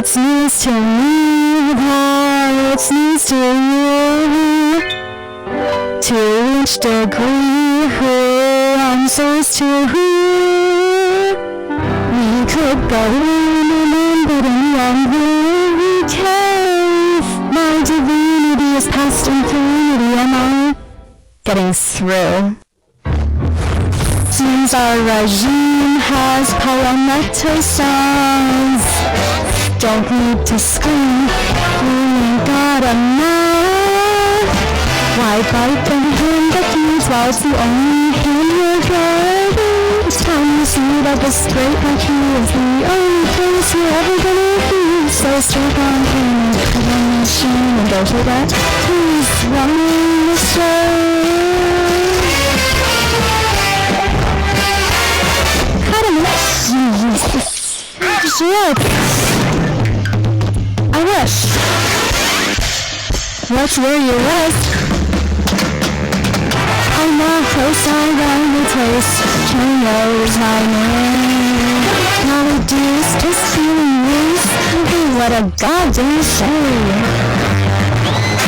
What's news to me, what's news to you? To which degree, who answers to who? We could go on and on, but in one very case, my divinity is past infinity, am I getting through? Since our regime has Palmetto songs, don't need to scream, we ain't got enough. Why bite the hand that feeds while it's the only hand you're driving? It's time to see that the straight country is the only place you're ever gonna be. So straight on in, put on the machine and go for that. Please run the show. Shit! I wish. What's where you was? I'm not close, I run the place. Who knows my name? All I do is just feeling loose. What a goddamn shame.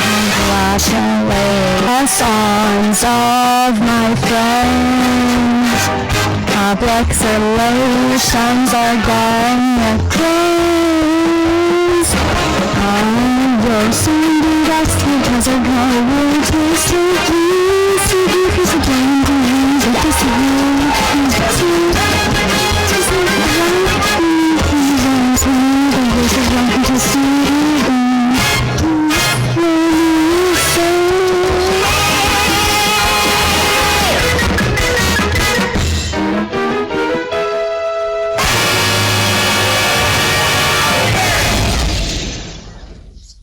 And wash away the songs of my friends. Complex relations are gonna close. I will soon be back because I'm going to take you.